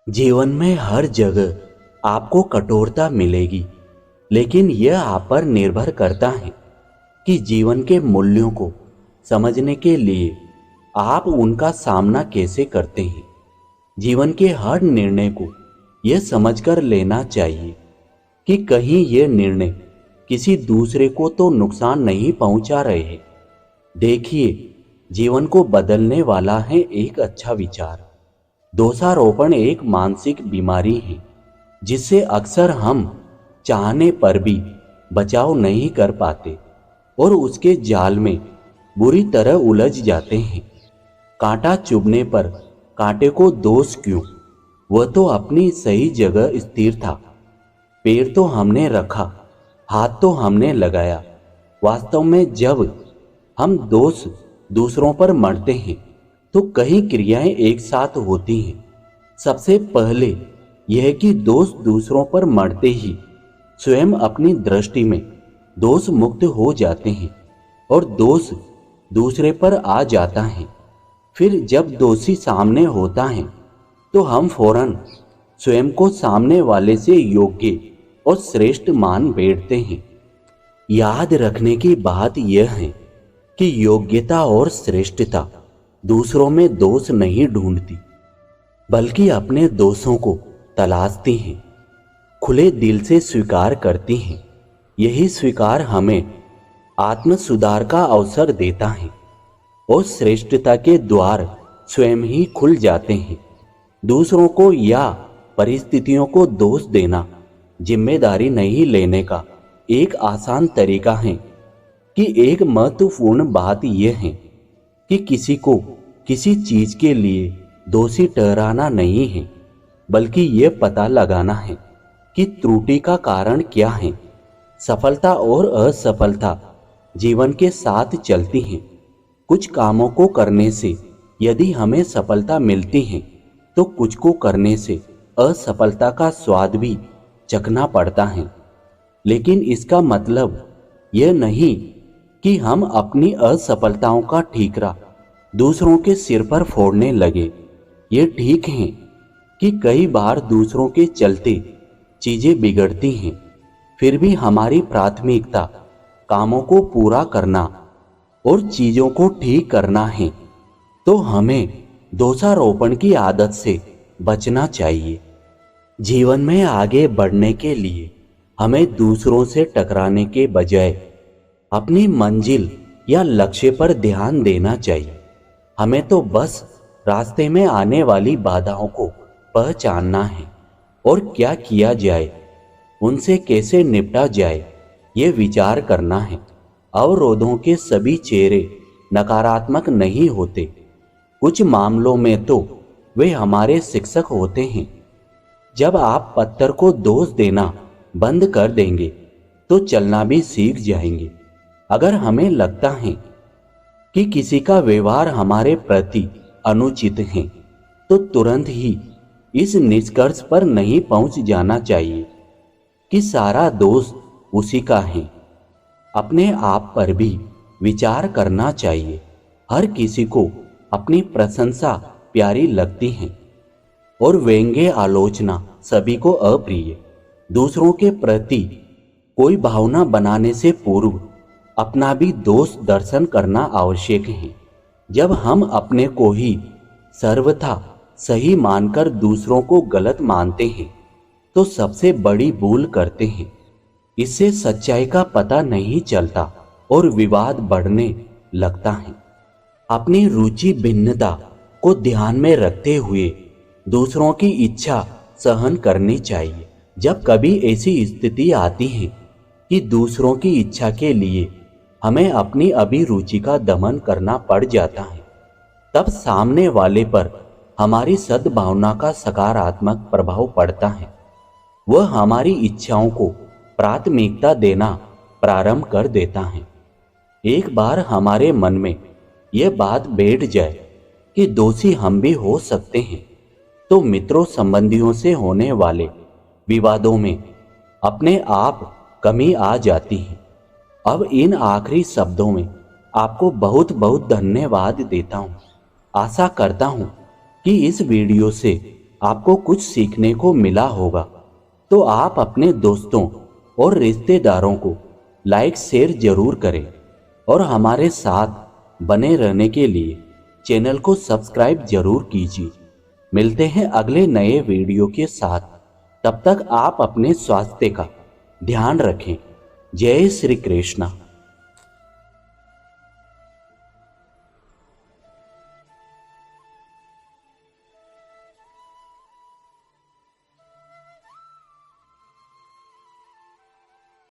जीवन में हर जगह आपको कठोरता मिलेगी, लेकिन यह आप पर निर्भर करता है कि जीवन के मूल्यों को समझने के लिए आप उनका सामना कैसे करते हैं। जीवन के हर निर्णय को यह समझकर लेना चाहिए कि कहीं यह निर्णय किसी दूसरे को तो नुकसान नहीं पहुंचा रहे हैं। देखिए, जीवन को बदलने वाला है एक अच्छा विचार। दोषारोपण एक मानसिक बीमारी है जिससे अक्सर हम चाहने पर भी बचाव नहीं कर पाते और उसके जाल में बुरी तरह उलझ जाते हैं। कांटा चुभने पर कांटे को दोष क्यों? वह तो अपनी सही जगह स्थिर था। पैर तो हमने रखा, हाथ तो हमने लगाया। वास्तव में जब हम दोष दूसरों पर मढ़ते हैं तो कई क्रियाएं एक साथ होती हैं। सबसे पहले यह कि दोष दूसरों पर मढ़ते ही स्वयं अपनी दृष्टि में दोष मुक्त हो जाते हैं और दोष दूसरे पर आ जाता है। फिर जब दोषी सामने होता है तो हम फौरन स्वयं को सामने वाले से योग्य और श्रेष्ठ मान बैठते हैं। याद रखने की बात यह है कि योग्यता और श्रेष्ठता दूसरों में दोष नहीं ढूंढती, बल्कि अपने दोषों को तलाशती हैं, खुले दिल से स्वीकार करती हैं। यही स्वीकार हमें आत्म सुधार का अवसर देता है और श्रेष्ठता के द्वार स्वयं ही खुल जाते हैं। दूसरों को या परिस्थितियों को दोष देना जिम्मेदारी नहीं लेने का एक आसान तरीका है कि एक महत्वपूर्ण बात यह है कि किसी को किसी चीज के लिए दोषी ठहराना नहीं है, बल्कि यह पता लगाना है कि त्रुटि का कारण क्या है। सफलता और असफलता जीवन के साथ चलती हैं। कुछ कामों को करने से यदि हमें सफलता मिलती है तो कुछ को करने से असफलता का स्वाद भी चखना पड़ता है। लेकिन इसका मतलब यह नहीं कि हम अपनी असफलताओं का ठीकरा दूसरों के सिर पर फोड़ने लगे। ये ठीक है कि कई बार दूसरों के चलते चीजें बिगड़ती हैं, फिर भी हमारी प्राथमिकता कामों को पूरा करना और चीजों को ठीक करना है, तो हमें दोषारोपण की आदत से बचना चाहिए। जीवन में आगे बढ़ने के लिए हमें दूसरों से टकराने के बजाय अपनी मंजिल या लक्ष्य पर ध्यान देना चाहिए। हमें तो बस रास्ते में आने वाली बाधाओं को पहचानना है और क्या किया जाए, उनसे कैसे निपटा जाए, ये विचार करना है। अवरोधों के सभी चेहरे नकारात्मक नहीं होते। कुछ मामलों में तो वे हमारे शिक्षक होते हैं। जब आप पत्थर को दोष देना बंद कर देंगे तो चलना भी सीख जाएंगे। अगर हमें लगता है कि किसी का व्यवहार हमारे प्रति अनुचित है तो तुरंत ही इस निष्कर्ष पर नहीं पहुंच जाना चाहिए कि सारा दोष उसी का है। अपने आप पर भी विचार करना चाहिए। हर किसी को अपनी प्रशंसा प्यारी लगती है और व्यंग्य आलोचना सभी को अप्रिय। दूसरों के प्रति कोई भावना बनाने से पूर्व अपना भी दोष दर्शन करना आवश्यक है। जब हम अपने को ही सर्वथा सही मानकर दूसरों को गलत मानते हैं तो सबसे बड़ी भूल करते हैं। इससे सच्चाई का पता नहीं चलता और विवाद बढ़ने लगता है। अपनी रुचि भिन्नता को ध्यान में रखते हुए दूसरों की इच्छा सहन करनी चाहिए। जब कभी ऐसी स्थिति आती है कि दूसरों की इच्छा के लिए हमें अपनी अभिरुचि का दमन करना पड़ जाता है, तब सामने वाले पर हमारी सद्भावना का सकारात्मक प्रभाव पड़ता है। वह हमारी इच्छाओं को प्राथमिकता देना प्रारंभ कर देता है। एक बार हमारे मन में यह बात बैठ जाए कि दोषी हम भी हो सकते हैं, तो मित्रों संबंधियों से होने वाले विवादों में अपने आप कमी आ जाती है। अब इन आखिरी शब्दों में आपको बहुत बहुत धन्यवाद देता हूँ। आशा करता हूँ कि इस वीडियो से आपको कुछ सीखने को मिला होगा तो आप अपने दोस्तों और रिश्तेदारों को लाइक शेयर जरूर करें और हमारे साथ बने रहने के लिए चैनल को सब्सक्राइब जरूर कीजिए। मिलते हैं अगले नए वीडियो के साथ। तब तक आप अपने स्वास्थ्य का ध्यान रखें। जय श्री कृष्णा।